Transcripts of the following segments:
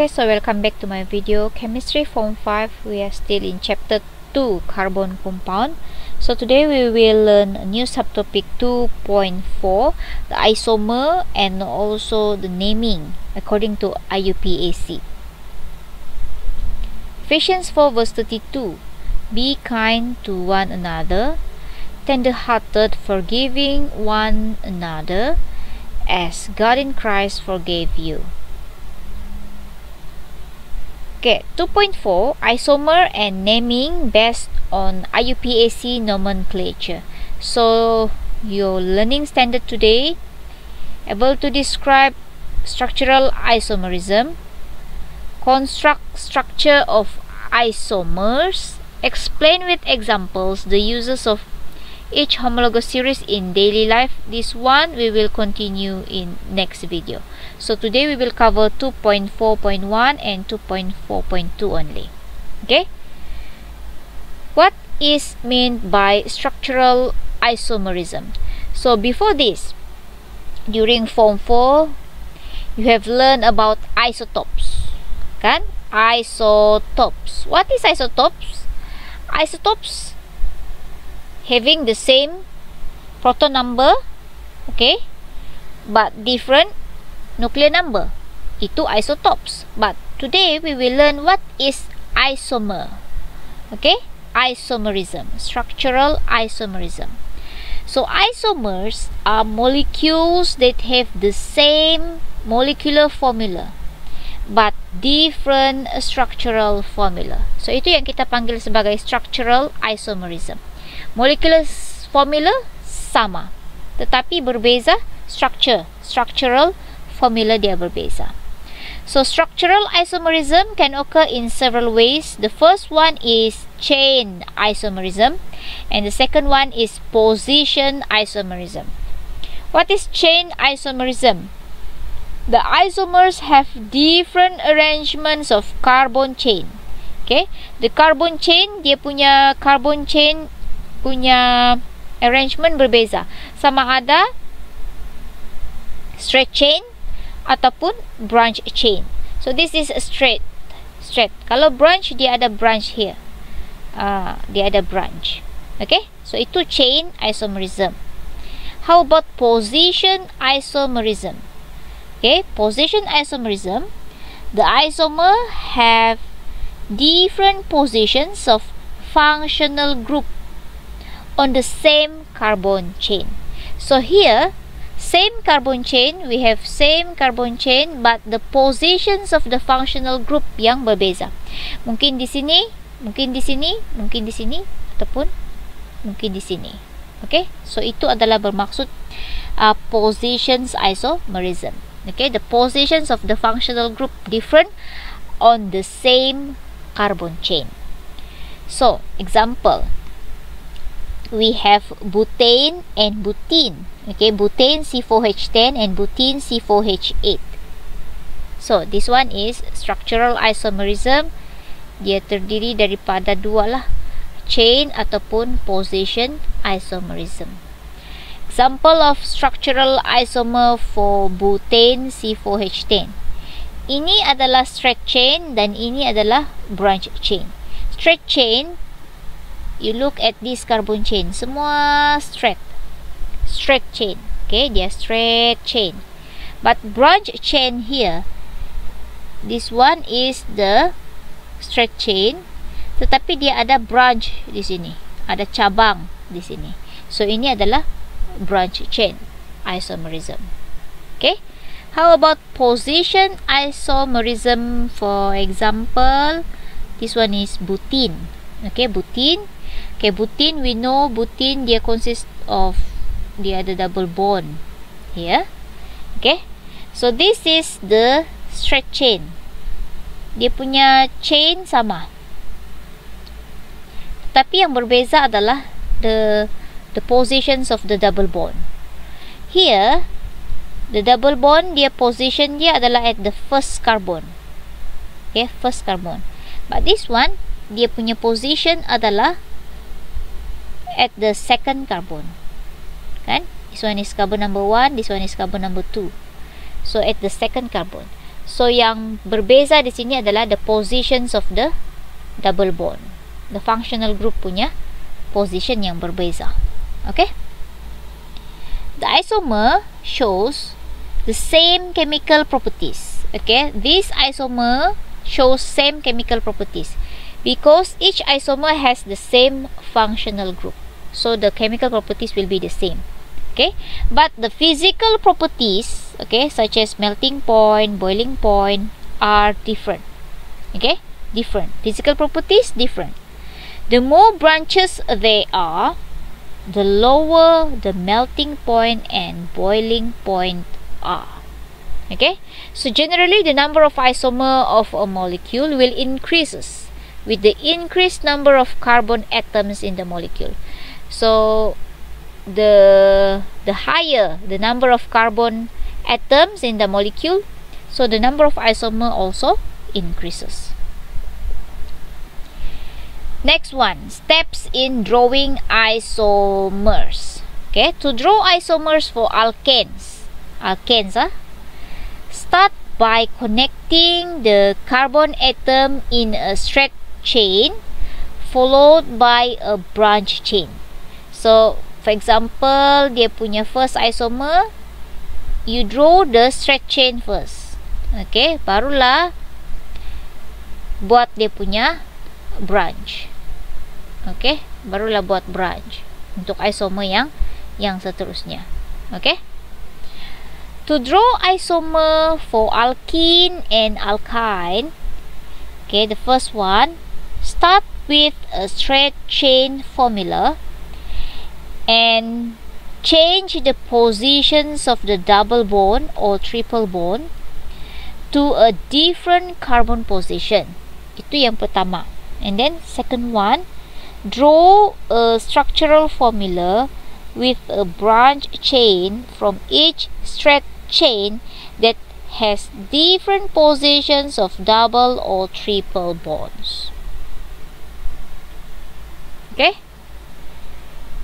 Okay, so welcome back to my video. Chemistry Form 5. We are still in chapter 2, carbon compound. So today we will learn a new subtopic 2.4, the isomer and also the naming according to IUPAC. Ephesians 4 verse 32. Be kind to one another, tender-hearted, forgiving one another, as God in Christ forgave you. Okay, 2.4, isomer and naming based on IUPAC nomenclature. So, your learning standard today, able to describe structural isomerism, construct structure of isomers, explain with examples the uses of each homologous series in daily life. This one we will continue in next video. So today we will cover 2.4.1 and 2.4.2 only. Okay, what is meant by structural isomerism? So before this, during form 4 you have learned about isotopes, kan? Isotopes. What is isotopes? Isotopes having the same proton number, okay, but different nuclear number, itu isotopes. But today we will learn what is isomer. Okay, isomerism, structural isomerism. So isomers are molecules that have the same molecular formula but different structural formula. So itu yang kita panggil sebagai structural isomerism. Molecular formula sama tetapi berbeza structure. Structural formula dia berbeza. So structural isomerism can occur in several ways. The first one is chain isomerism and the second one is position isomerism. What is chain isomerism? The isomers have different arrangements of carbon chain. Okay, the carbon chain, dia punya carbon chain punya arrangement berbeza. Sama ada straight chain ataupun branch chain. So this is a straight. Kalau branch, dia ada branch here. Dia ada branch. Okay, so itu chain isomerism. How about position isomerism? Okay, position isomerism, the isomer have different positions of functional group on the same carbon chain. So here, same carbon chain, we have same carbon chain but the positions of the functional group yang berbeza. Mungkin di sini, mungkin di sini, mungkin di sini, ataupun mungkin di sini. Okay, so itu adalah bermaksud positions isomerism. Okay, the positions of the functional group different on the same carbon chain. So, example, we have butane and butene. Okay, butane C4H10 and butene C4H8. So, this one is structural isomerism. Dia terdiri daripada dua lah, chain ataupun position isomerism. Example of structural isomer for butane C4H10. Ini adalah straight chain dan ini adalah branch chain. Straight chain, you look at this carbon chain, semua straight chain. Okay, dia straight chain. But branch chain here, this one is the straight chain, tetapi dia ada branch di sini, ada cabang di sini. So ini adalah branch chain isomerism. Okay, how about position isomerism? For example, this one is butene. Okay, butene. Okay, butene, we know butene dia consist of, dia ada double bond here. Okay, so this is the straight chain. Dia punya chain sama, tapi yang berbeza adalah the positions of the double bond. Here, the double bond, dia position dia adalah at the first carbon. Okay, first carbon. But this one, dia punya position adalah at the second carbon. Kan? This one is carbon number 1, this one is carbon number 2. So at the second carbon. So yang berbeza di sini adalah the positions of the double bond. The functional group punya position yang berbeza. Okay? The isomer shows the same chemical properties. Okay? This isomer shows same chemical properties because each isomer has the same functional group. So the chemical properties will be the same. Okay? But the physical properties, okay, such as melting point, boiling point, are different. Okay? Different. Physical properties, different. The more branches there are, the lower the melting point and boiling point are. Okay? So generally, the number of isomer of a molecule will increases with the increased number of carbon atoms in the molecule. So the higher the number of carbon atoms in the molecule, so the number of isomer also increases. Next one, steps in drawing isomers. Okay, to draw isomers for alkanes, start by connecting the carbon atom in a straight chain followed by a branch chain. So for example, dia punya first isomer, you draw the straight chain first. Okay, barulah buat dia punya branch. Okay, barulah buat branch untuk isomer yang seterusnya. Okay. To draw isomer for alkene and alkyne, okay, the first one, start with a straight chain formula and change the positions of the double bond or triple bond to a different carbon position. Itu yang pertama. And then second one, draw a structural formula with a branch chain from each straight chain that has different positions of double or triple bonds. Okay?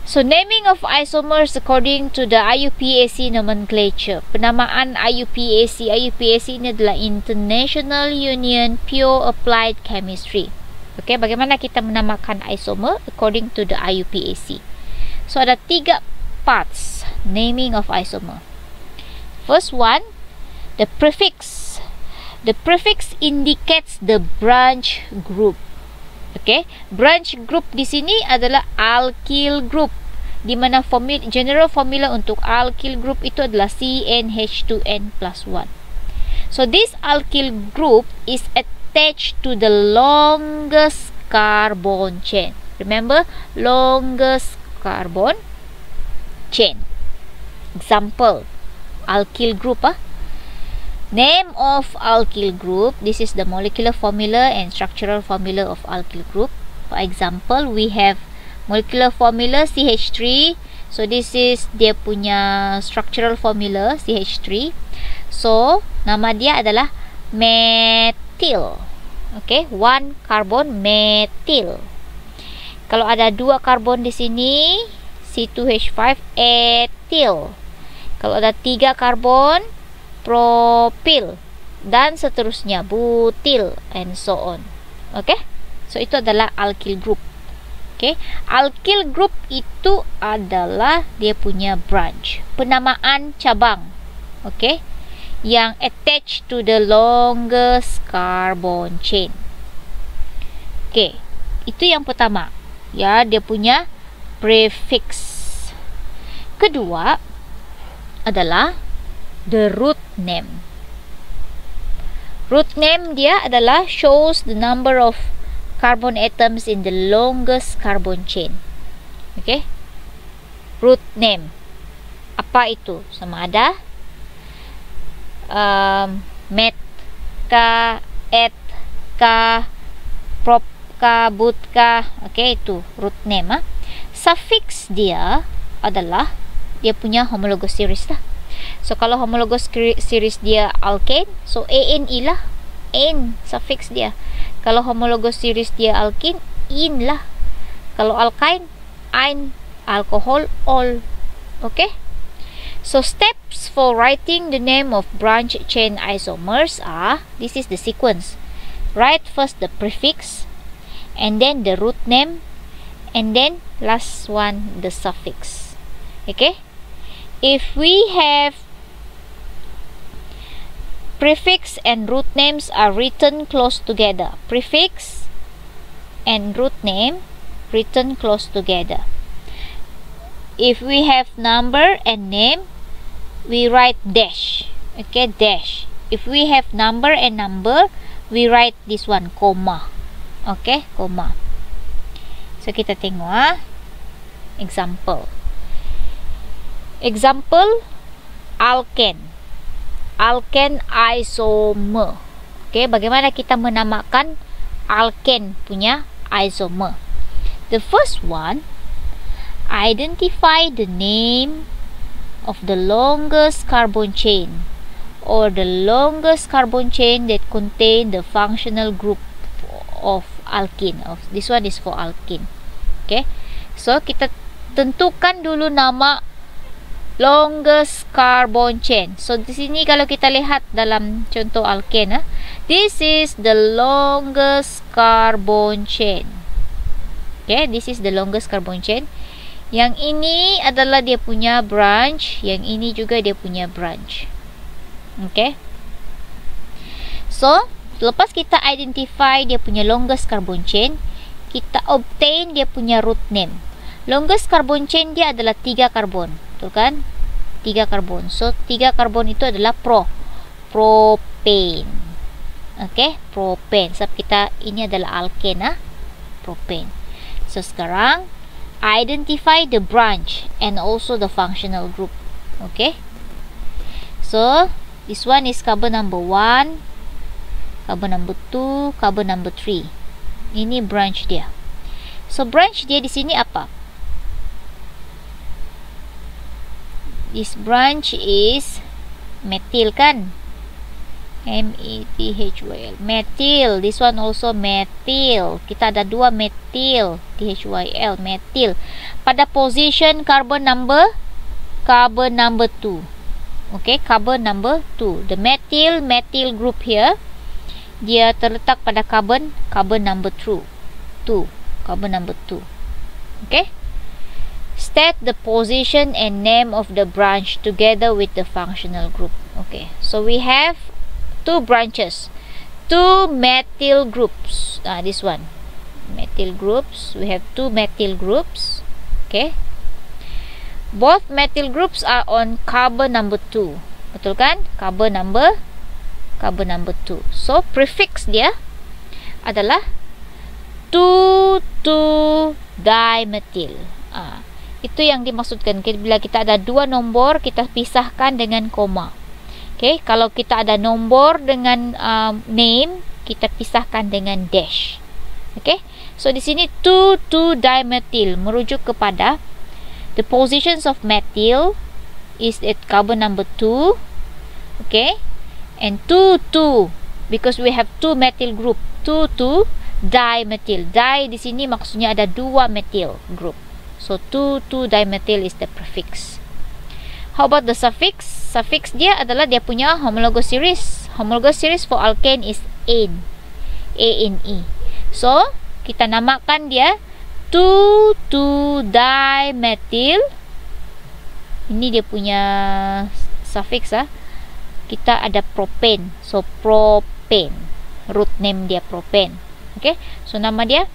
So, naming of isomers according to the IUPAC nomenclature. Penamaan IUPAC. IUPAC ini adalah International Union Pure Applied Chemistry. Okay, bagaimana kita menamakan isomer according to the IUPAC? So, ada 3 parts naming of isomer. First one, the prefix. The prefix indicates the branch group. Okay, branch group di sini adalah alkyl group, di mana general formula untuk alkyl group itu adalah CnH2n+1. So this alkyl group is attached to the longest carbon chain. Remember, longest carbon chain. Example, alkyl group. Name of alkyl group. This is the molecular formula and structural formula of alkyl group. For example, we have molecular formula CH3. So this is dia punya structural formula CH3. So nama dia adalah methyl. Okay, 1 carbon methyl. Kalau ada 2 karbon di sini, C2H5 ethyl. Kalau ada 3 karbon, propyl, dan seterusnya, butyl, and so on. Okay, so itu adalah alkyl group. Okay, alkyl group itu adalah dia punya branch, penamaan cabang. Okay, yang attached to the longest carbon chain. Okay, itu yang pertama. Ya, dia punya prefix. Kedua adalah the root name. Root name dia adalah shows the number of carbon atoms in the longest carbon chain. Okay, root name. Apa itu? Sama ada met, ka, et, ka, prop, ka, but, ka. Okay, itu root name. Suffix dia adalah dia punya homologous series lah. So kalau homologous series dia alkane, so ANE lah, N suffix dia. Kalau homologous series dia alkene, in lah. Kalau alkyne, ein, alcohol, ol. Okay, So steps for writing the name of branch chain isomers are, this is the sequence. Write first the prefix, and then the root name, and then last one the suffix. Okay, if we have prefix and root names are written close together, prefix and root name written close together. If we have number and name, we write dash. Okay, dash. If we have number and number, we write this one, comma. Okay, comma. So kita tengok example. Example, alkane. Alkane isomer. Okay, bagaimana kita menamakan alkane punya isomer? The first one, identify the name of the longest carbon chain or the longest carbon chain that contain the functional group of alkene. This one is for alkene. Okay, so kita tentukan dulu nama longest carbon chain. So di sini kalau kita lihat dalam contoh alkene, this is the longest carbon chain. Okay, this is the longest carbon chain. Yang ini adalah dia punya branch, yang ini juga dia punya branch. Okay, so lepas kita identify dia punya longest carbon chain, kita obtain dia punya root name. Longest carbon chain dia adalah 3 karbon, betul kan? 3 karbon. So 3 karbon itu adalah propane. Okay, propane. Sebab kita ini adalah alkane, propane. So sekarang identify the branch and also the functional group. Okay, so this one is carbon number 1, carbon number 2, carbon number 3. Ini branch dia. So branch dia di sini apa? This branch is methyl kan? methyl, methyl. This one also methyl. Kita ada 2 methyl, thyl, methyl. Pada position carbon number 2. Okay, carbon number 2. The methyl group here, dia terletak pada carbon number 2. Carbon number 2. Okay, state the position and name of the branch together with the functional group. Okay, so we have 2 branches, 2 methyl groups. This one, methyl groups. We have 2 methyl groups. Okay, both methyl groups are on carbon number 2. Betul kan? Carbon number 2. So prefix dia adalah 2,2-dimethyl. Itu yang dimaksudkan bila kita ada 2 nombor, kita pisahkan dengan koma. Okay, kalau kita ada nombor dengan name, kita pisahkan dengan dash. Okay, so di sini 2,2-dimethyl merujuk kepada the positions of methyl is at carbon number 2. Okay, and 2,2 because we have 2 methyl group, 2,2-dimethyl. Di di sini maksudnya ada 2 methyl group. So 2,2-dimethyl is the prefix. How about the suffix? Suffix dia adalah dia punya homologous series. Homologous series for alkane is ane, ane. So kita namakan dia 2,2-dimethyl. Ini dia punya suffix. Kita ada propane. So propane, root name dia propane. Okay, so nama dia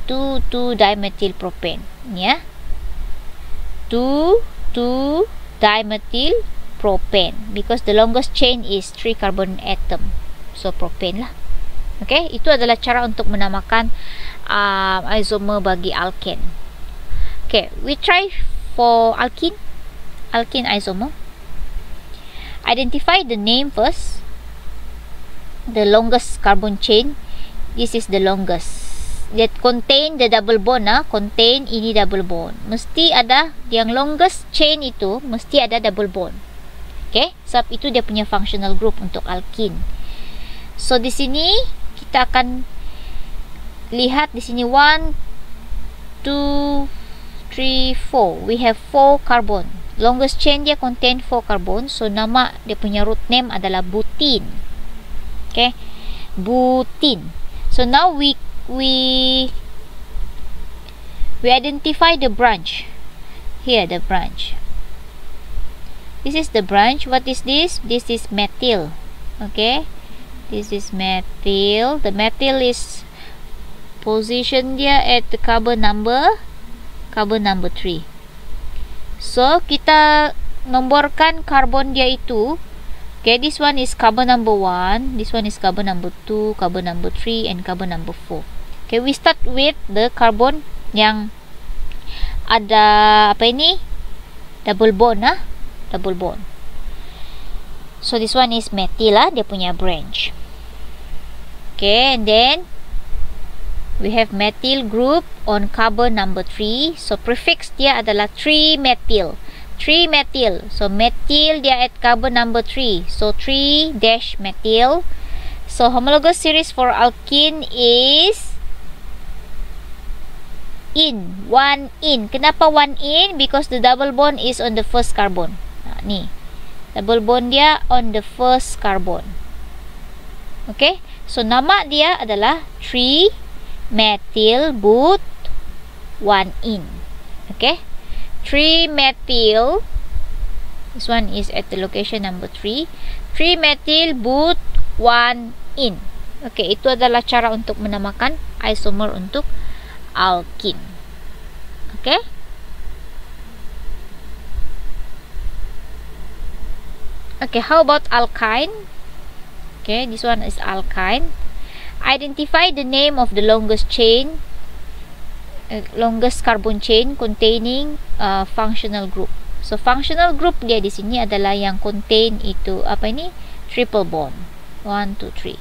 2,2-dimethyl propane. Ini 2,2-dimethyl propane because the longest chain is 3 carbon atom. So propane lah. Okay, itu adalah cara untuk menamakan isomer bagi alkane. Okay, we try for alkene isomer. Identify the name first. The longest carbon chain. This is the longest that contain the double bond. Contain ini double bond. Mesti ada yang longest chain itu, mesti ada double bond. Okay, sebab itu dia punya functional group untuk alkene. So di sini kita akan lihat di sini 1, 2, 3, 4. We have 4 carbon. longest chain dia contain 4 carbon. So nama dia punya root name adalah butene. Okay, butene. So now we identify the branch. Here the branch. This is the branch. What is this? This is methyl. Okay, this is methyl. The methyl is position dia at the carbon number 3. So kita nomborkan karbon dia itu. Okay, this one is carbon number 1, this one is carbon number 2, carbon number 3, and carbon number 4. Okay, we start with the carbon yang ada apa ini? Double bond, double bond. So this one is methyl, dia punya branch. Okay, and then we have methyl group on carbon number 3. So prefix dia adalah 3-methyl. 3-methyl. So methyl dia at carbon number 3. So 3-methyl. So homologous series for alkene is in. 1 in. Kenapa 1 in? Because the double bond is on the first carbon. Nah, ni. Double bond dia on the first carbon. Okay. So nama dia adalah 3-methyl but 1 in. Okay. 3-methyl. This one is at the location number 3. 3-methyl but 1 in. Okay, itu adalah cara untuk menamakan isomer untuk alkene. Okay. Okay, how about alkyne? Okay, this one is alkyne. Identify the name of the longest chain, longest carbon chain containing functional group. So functional group dia di sini adalah yang contain itu apa ini? Triple bond. 1, 2, 3.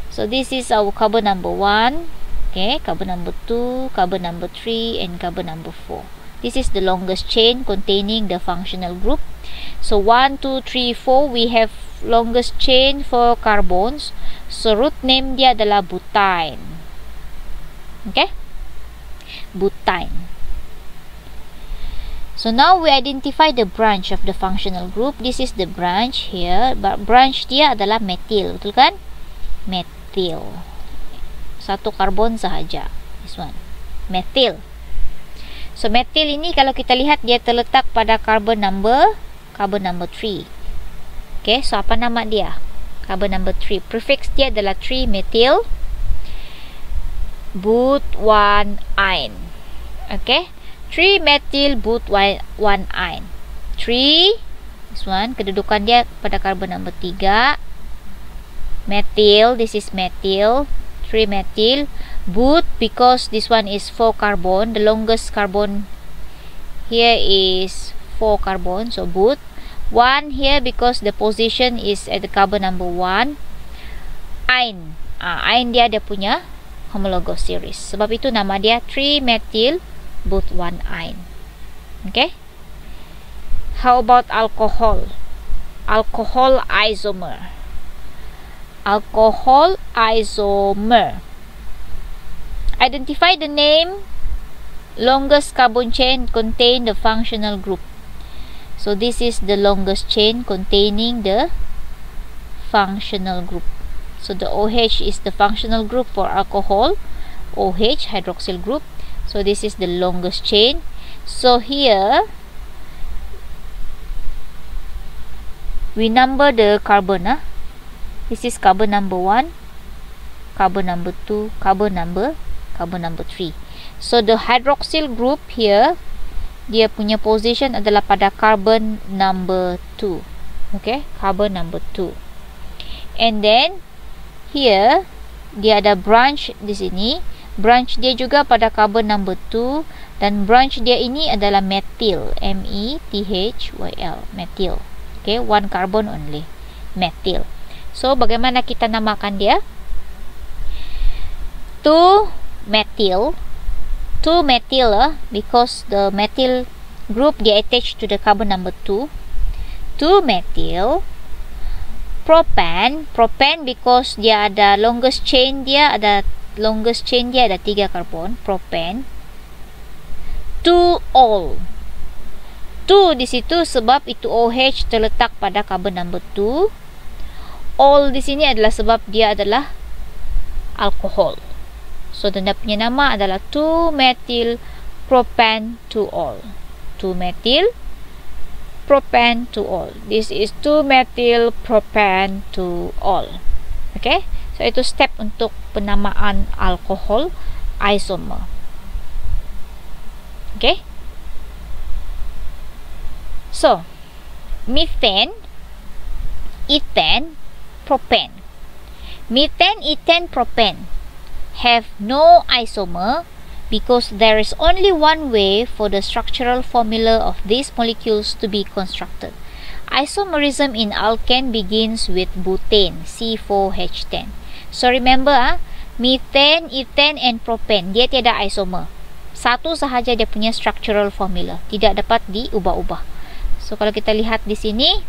So this is our carbon number 1. Okay, carbon number 2, carbon number 3, and carbon number 4. This is the longest chain containing the functional group. So 1, 2, 3, 4 we have longest chain for carbons. So root name dia adalah butyne. Okay? Butyne. So now we identify the branch of the functional group. This is the branch here. But branch dia adalah methyl, betul kan? Methyl. Satu karbon sahaja. This one. Methyl. So methyl ini kalau kita lihat dia terletak pada carbon number 3. Okay, so apa nama dia? Carbon number 3. Prefix dia adalah 3-methyl but 1-ine. Okay, 3-methyl but 1-ine. 3, this one, kedudukan dia pada carbon number 3. Methyl, this is methyl. 3-methyl but because this one is 4 carbon, the longest carbon here is 4 carbon, so but 1 here because the position is at the carbon number 1. Ine. Ine dia punya homologous series. Sebab itu nama dia 3-methyl but 1-ine. Okay? How about alcohol? Alcohol isomer. Alcohol isomer. Identify the name longest carbon chain contain the functional group. So this is the longest chain containing the functional group. So the OH is the functional group for alcohol. OH, hydroxyl group. So this is the longest chain. So here we number the carbon. This is carbon number 1, carbon number 2, carbon number 3. So the hydroxyl group here, dia punya position adalah pada carbon number 2. Okay, carbon number 2. And then here dia ada branch di sini. Branch dia juga pada carbon number 2 dan branch dia ini adalah methyl. M-E-T-H-Y-L. Methyl. Okay, 1 carbon only. Methyl. So bagaimana kita namakan dia? 2-methyl. 2-methyl because the methyl group dia attached to the carbon number 2. 2-methyl. Propane. Propane because dia ada longest chain dia ada 3 karbon. Propane. 2-ol. 2 di situ sebab itu OH terletak pada carbon number 2. Ol di sini adalah sebab dia adalah alkohol. So dia punya nama adalah 2-methyl propan 2-ol. 2-methyl propan 2-ol. This is 2-methyl propan 2-ol. Okay? So itu step untuk penamaan alkohol isomer. Okay? So, methane, ethane, propane. Methane, ethane, propane have no isomer because there is only one way for the structural formula of these molecules to be constructed. Isomerism in alkane begins with butane, C4H10. So remember, methane, ethane, and propane, dia tiada isomer. Satu sahaja dia punya structural formula, tidak dapat diubah-ubah. So kalau kita lihat di sini,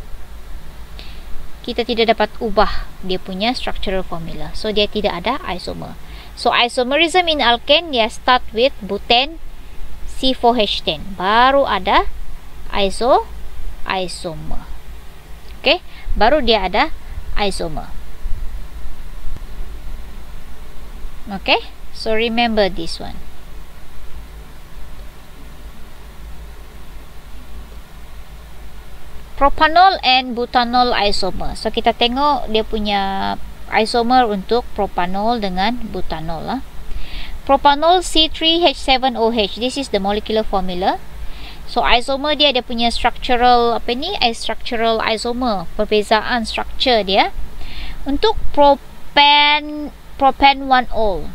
kita tidak dapat ubah dia punya structural formula. So dia tidak ada isomer. So isomerism in alkane, dia start with butane, C4H10. Baru ada isomer. Okay, baru dia ada isomer. Okay, so remember this one. Propanol and butanol isomer. So kita tengok dia punya isomer untuk propanol dengan butanol. Propanol C3H7OH. This is the molecular formula. So isomer dia punya structural structural isomer, perbezaan structure dia. Untuk propan 1-ol.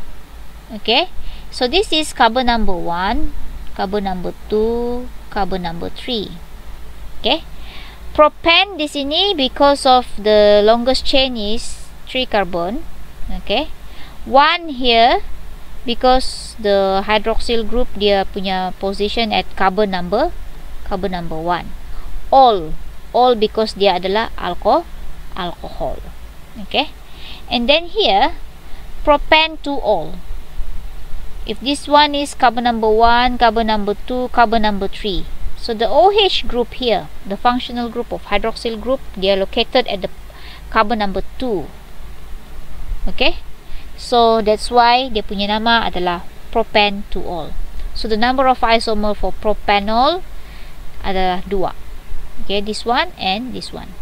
Okay, so this is carbon number 1, carbon number 2, carbon number 3. Okay, propan di sini because of the longest chain is 3 carbon. Okay, 1 here because the hydroxyl group dia punya position at carbon number 1. All because dia adalah alcohol. Okay, and then here propan 2-ol. If this one is carbon number 1, carbon number 2, carbon number 3. So the OH group here, the functional group of hydroxyl group, they are located at the carbon number 2. Okay, so that's why dia punya nama adalah propan 2-ol. So the number of isomer for propanol adalah 2. Okay, this one and this one.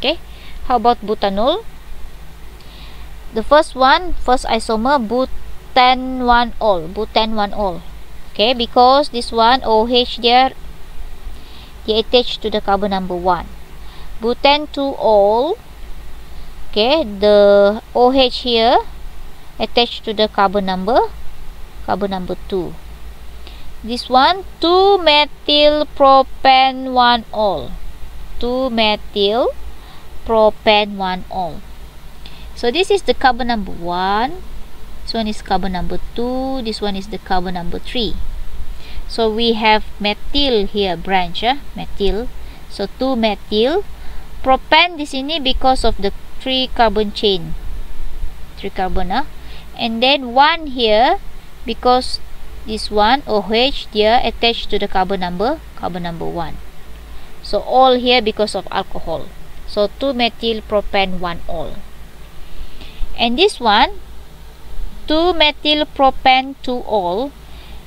Okay, how about butanol? The first isomer, butane 1-ol. Okay, because this one OH there, they attached to the carbon number 1. Butane 2-ol. Okay, the OH here attached to the carbon number 2. This one 2-methyl propan 1-ol. 2-methyl propan 1-ol. So this is the carbon number 1. This one is carbon number 2. This one is the carbon number 3. So we have methyl here branch, methyl. So 2-methyl propan di sini because of the 3 carbon chain. 3 carbon, and then 1 here because this one OH here attached to the carbon number 1. So all here because of alcohol. So 2-methyl propan 1-ol. And this one 2-methyl propan 2-ol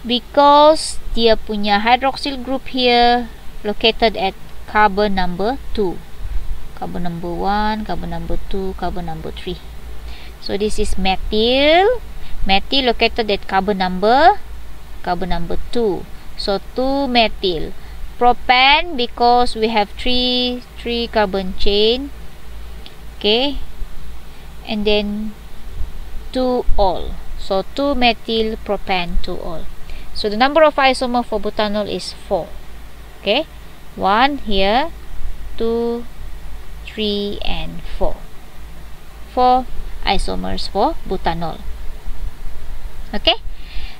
because dia punya hydroxyl group here located at carbon number 2. Carbon number 1, carbon number 2, carbon number 3. So this is methyl located at carbon number 2. So 2-methyl propan because we have 3 carbon chain. Okay, and then 2-ol. So 2-methyl propan 2-ol. So the number of isomer for butanol is 4. Okay, 1 here, 2, 3, and 4. 4 isomers for butanol. Okay,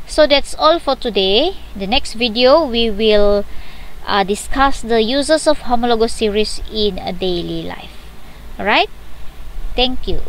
so that's all for today. The next video we will discuss the uses of homologous series in a daily life. Alright, thank you.